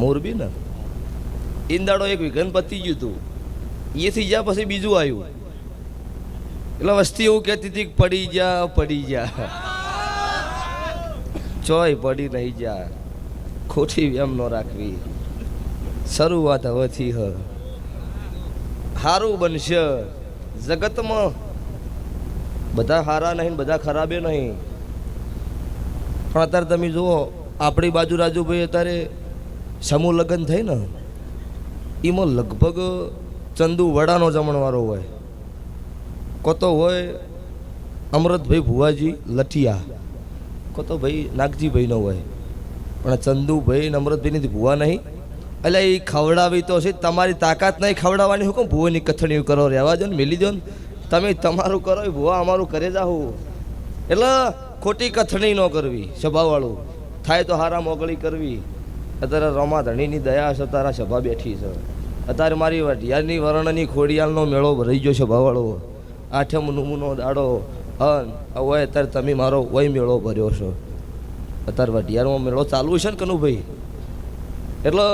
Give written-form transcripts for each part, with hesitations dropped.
મોરબી ને ઈંદાડો એક વિઘન પતી ગયું હતું. એ થઈ ગયા પછી બીજું આવ્યું. એટલે વસ્તી એવું કહેતી હતી કે પડી જા ચોય પડી નહીં જા. ખોટી વેમ ન રાખવી. શરૂઆત હવેથી સારું બનશે. જગતમાં બધા સારા નહીં, બધા ખરાબે નહીં. પણ અત્યારે તમે જુઓ આપણી બાજુ રાજુભાઈ અત્યારે સમૂહ લગ્ન થઈ ને એમાં લગભગ ચંદુ વડાનો જમણવારો હોય, કોતો હોય અમૃતભાઈ ભુવાજી લઠિયા, કોતો ભાઈ નાગજીભાઈનો હોય. પણ ચંદુભાઈ ને અમૃતભાઈની ભુવા નહીં. એટલે એ ખવડાવી તો છે. તમારી તાકાત નહીં ખવડાવવાની. હું કહું ભુવાની કથણીઓ કરો, રહેવા દો ને, મિલી દો ને. તમે તમારું કરો, ભુવા અમારું કરે જાહું. એટલે ખોટી કથણી ન કરવી. સભાવાળું થાય તો હારા મોકળી કરવી. અત્યારે રમા ધણીની દયા છે, તારા સભા બેઠી છે. અત્યારે મારી વઢિયારની વર્ણની ખોડિયાલનો મેળો ભરાઈ ગયો છે ભાવાળો. આઠમ નુમનો દાડો હોય અત્યારે તમે મારો વય મેળો ભર્યો છો. અત્યારે વઢિયારમાં મેળો ચાલુ છે ને કનુભાઈ. એટલે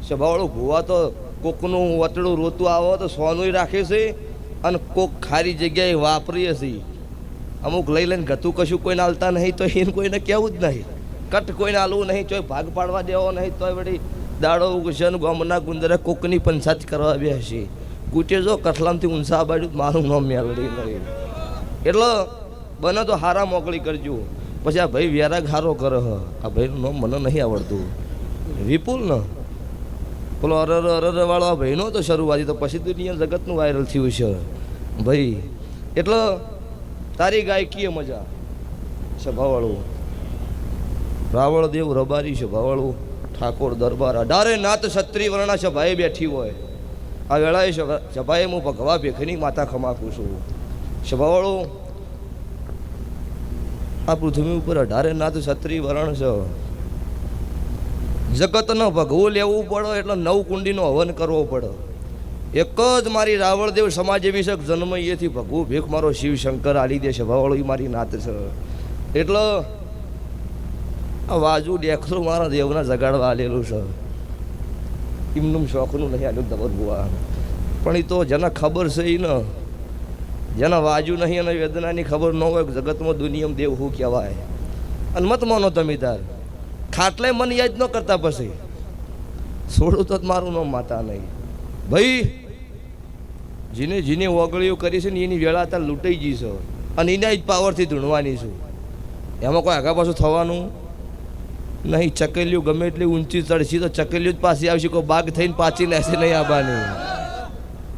સભાવાળું ભૂવા તો કોકનું વતડું રોતું આવો તો સોનું રાખે છે અને કોક ખારી જગ્યાએ વાપરીએ છીએ. અમુક લઈ લઈને ગતું કશું કોઈને હાલતા નહીં તો એને કોઈને કહેવું જ નહીં. કટ કોઈને હાલવું નહીં, તોય ભાગ પાડવા દેવો નહીં. તોય વળી દાડો ઉગશે ને ગામના ગુંદરે કોકની પંચાયત કરવા બેસી. કૂટે જો કઠલામથી ઊંસા બાજુ મારું નામ મેળવી નહીં. એટલે બને તો હારા મોકળી કરજો. પછી આ ભાઈ વ્યારાગ હારો કરે. આ ભાઈનું નામ મને નહીં આવડતું. વિપુલ ને પેલો અરર વાળો આ ભાઈનો તો શરૂઆતી તો પછી દુનિયા જગતનું વાયરલ થયું છે ભાઈ. એટલે તારી ગાયકીએ મજા. સભાવાળું રાવળ દેવ રબારી સભાવાળું ઠાકોર દરબાર 18 નાત ક્ષત્રિય વર્ણા સભાએ બેઠી હોય. આ વેળાએ સભાએ હું ભગવા ભેખની માતા ખમાકું છું. સભાવાળું આ પૃથ્વી ઉપર 18 નાત ક્ષત્રિય વર્ણ છે. જગતનો ભગવું લેવું પડે એટલે 9 કુંડીનો હવન કરવો પડે. એક જ મારી રાવળદેવ સમાજ અભિષેક જન્મ એથી ભગવું ભેખ મારો શિવ શંકર આલી દે. સભાવાળો એ મારી નાત છે. એટલે આ વાજુ ડેખરું મારા દેવના જગાડવા આલેલું છે. એમનું શોખનું નહીં આલ્યું દબર બુઆ. પણ એ તો જેના ખબર છે એ ને, જેના વાજુ નહીં અને વેદનાની ખબર ન હોય જગતમાં દુનિયામાં દેવ શું કહેવાય. અને મત માનો તમે તાર ખાટલે મન યાદ ન કરતા પછી છોડું તો મારું નામ માતા નહીં ભાઈ. જેને ઓગળીઓ કરી છે ને એની વેળા અત્યારે લૂંટાઈ ગઈ છે અને એના જ પાવરથી ધૂણવાની છું. એમાં કોઈ આગા પાછું થવાનું નહીં. ચકેલીઓ ગમે એટલી ઊંચી ચડશી તો ચકેલીઓ જ પાછી આવશે. કોઈ બાગ થઈને પાછી લેશે નહીં આવવાની.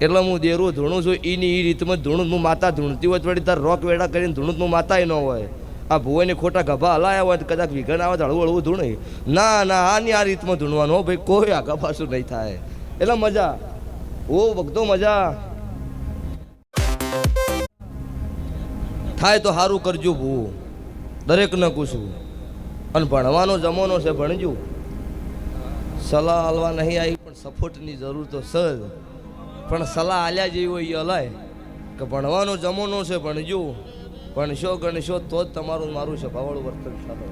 એટલે હું દેરું ધૂણું છું. એની એ રીતમાં ધૂણું. હું માતા ધૂણતી હોય વળી તાર રોક વેડા કરીને ધૂણું હું માતાય ન હોય. આ ભુવાને ખોટા ગભા હલાયા હોય તો કદાચ વિઘન આવે તો હળવું હળવું ધૂણે. ના ના આની આ રીતમાં ધૂણવાનું હો ભાઈ. કોઈ આગા પાછું નહીં થાય. એટલે મજા ઓ વખતો મજા થાય તો સારું કરજો ભૂ. દરેકને પૂછું. અને ભણવાનો જમાનો છે, ભણજો. સલાહ હાલવા નહીં આવી પણ સપોર્ટની જરૂર તો સર. પણ સલાહ હાલ્યા જેવી હોય એ હલાય કે ભણવાનો જમાનો છે, ભણજો. ભણશો ગણશો તો જ તમારું મારું સભાવાળું વર્તન થશે.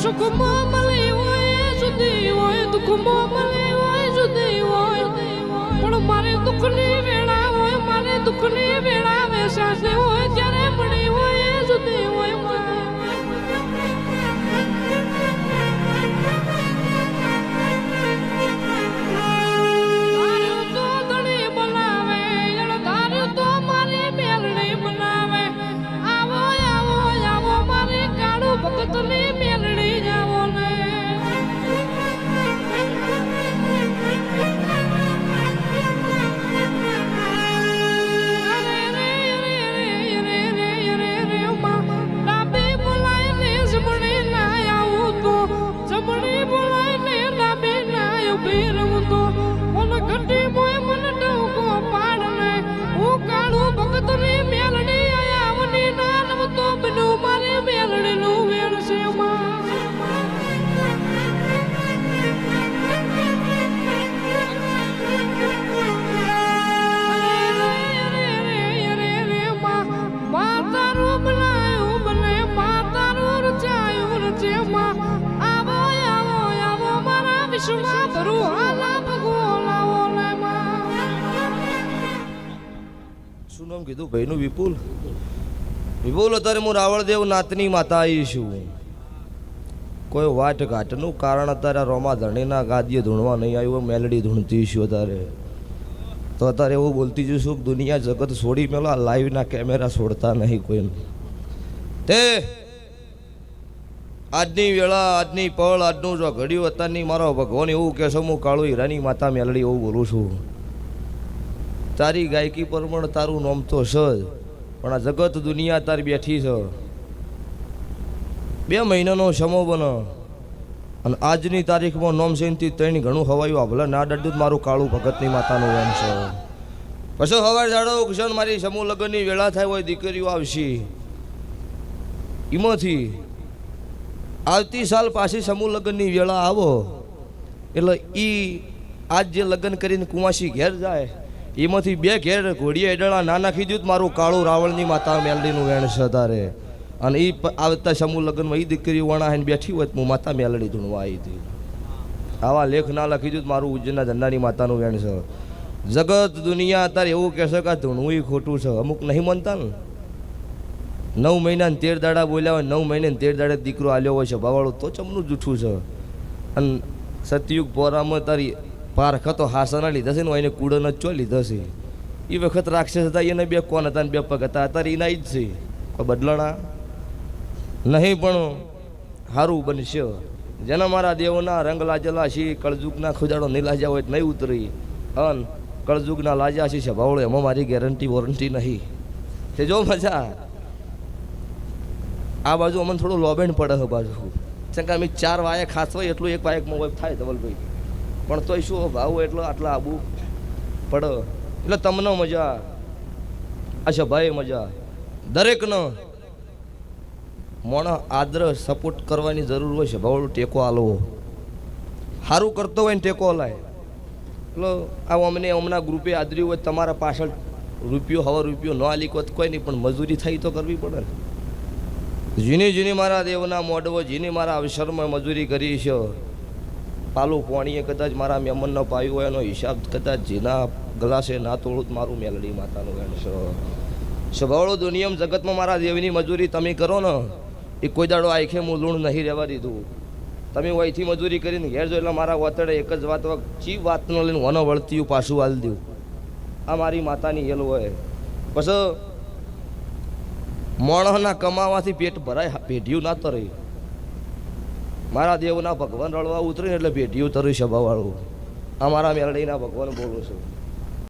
સુખમાં મળી હોય જુદી હોય, દુઃખમાં મળી હોય જુદી હોય. પણ મારે દુઃખની વેળા હોય, મારે દુઃખની વેળા વેસાશે હોય જ્યારે મળી હોય જુદી હોય. વિશ્વમાં ભરું હાલા ભગોલાઓ લામાં શું નામ કીધું ભાઈનું? વિપુલ. વિપુલ, અત્યારે હું રાવળદેવ નાથની માતા આવી છું. કોઈ વાટ ઘાટનું કારણ અત્યારે રોમા ધણીના ગાદીએ ધૂણવા નહીં આવ્યું, મેલડી ધૂણતી છું અત્યારે. તો અત્યારે એવું બોલતી જઈશું કે દુનિયા જગત છોડી મેલો, લાઈવના કેમેરા છોડતા નહીં કોઈ. તે આજની વેળા, આજની પળ, આજનું જો ઘડ્યું અત્યારની મારો ભગવાન એવું કહેશો, હું કાળુ હીરાની માતા મેલડી એવું બોલું છું. તારી ગાયકી પ્રમાણે તારું નામ તો છે જ, પણ આ જગત દુનિયા તારી બેઠી છે. 2 મહિનાનો સમો બનો અને આજની તારીખમાં નોમ સેનથી ત્રણ ઘણું હવાયું ભલે ના ડડ્યું મારું કાળું ભગતની માતાનું એમ છે. પછી હવાર જાડો કિશન મારી સમૂહ લગ્નની વેળા થાય હોય, દીકરીઓ આવશે. એમાંથી આવતી સાલ પાછી સમૂહ લગ્નની વેળા આવો એટલે આજ જે લગ્ન કરીને કુંવાસી ઘેર જાય, એમાંથી 2 ઘેર ઘોડીએ એડળા ના નાખી દીધું મારું કાળું રાવણની માતા મેલડીનું વેણ છે તારે. અને એ આવતા સમૂહ લગ્નમાં એ દીકરી વણાઈને બેઠી હોય હું માતા મેલડી ધૂણવા આવી હતી. આવા લેખ ના લખી દીધું મારું ઉજ્જૈનના ધંધાની માતાનું વેણ છે. જગત દુનિયા અત્યારે એવું કહેશે કે આ ધૂણવું એ ખોટું છે. અમુક નહીં માનતા ને. 9 મહિના 13 દાડા બોલ્યા હોય, 9 મહિને 13 દાડે દીકરો આલ્યો હોય છે ભાવાળું, તો ચમનું જૂઠું છે. અને સતયુગ પોરામાં તારી પારખા તો હાસાના લીધા છે ને, એને કુડન જ ચો લીધા છે. એ વખત રાક્ષસ હતા, એને 2 કોણ હતા ને 2 પગ હતા. અત્યારે એના જ છે, કોઈ બદલાણા નહીં. પણ સારું બનશે. જેના મારા દેવના રંગ લાજેલા છે, કળજુગના ખુજાડો નહીં લાજ્યા હોય નહીં ઉતરી. અન કળજુગના લાજ્યા છે સ્વભાવળો, એમાં મારી ગેરંટી વોરંટી નહીં. તે જો મજા આ બાજુ અમને થોડું લોબેન પડે છે બાજુ. ચંકા અમે 4 વાયક ખાસ હોય એટલું એક વાયકમાં હોય થાય ધવલભાઈ. પણ તોય શું ભાવ હોય એટલો આટલા આબુ પડે એટલે તમને મજા. અચ્છા ભાઈ મજા દરેકનો મોણા આદર સપોર્ટ કરવાની જરૂર હોય છે. ભાવડું ટેકો આલવો, સારું કરતો હોય ને ટેકો લાય. એટલે આ અમને હમણાં ગ્રુપે આદર્યું હોય તમારા પાછળ રૂપિયો ન આલી કોઈ નહીં, પણ મજૂરી થઈ તો કરવી પડે ને. જીની મારા દેવના મોડવો, જીની મારા અવસરમાં મજૂરી કરી છે. પાલું પોણીએ કદાચ મારા મહેમાનનો પાયું હોય એનો હિસાબ કદાચ જીના ગ્લાસે ના તોડું મારું મેલડી માતાનું વેણ છે. સ્વભાવળો દુનિયામાં જગતમાં મારા દેવની મજૂરી તમે કરો ને, એ કોઈ દાડો આંખે હું લૂણ નહીં રહેવા દીધું. તમે વહીથી મજૂરી કરીને ઘેર જો એટલે મારા વતડે એક જ વાત, ચી વાતનો લઈને વનો વળતી પાછું હાલ દઉં. આ મારી માતાની હેલ હોય. પછી મોણસના કમાવાથી પેટ ભરાય, પેઢીયું ના તરે. મારા દેવના ભગવાન રળવા ઉતરે એટલે પેઢીયું તરી સભાવાળું. આ મારા મેલડીના ભગવાન બોલું છું.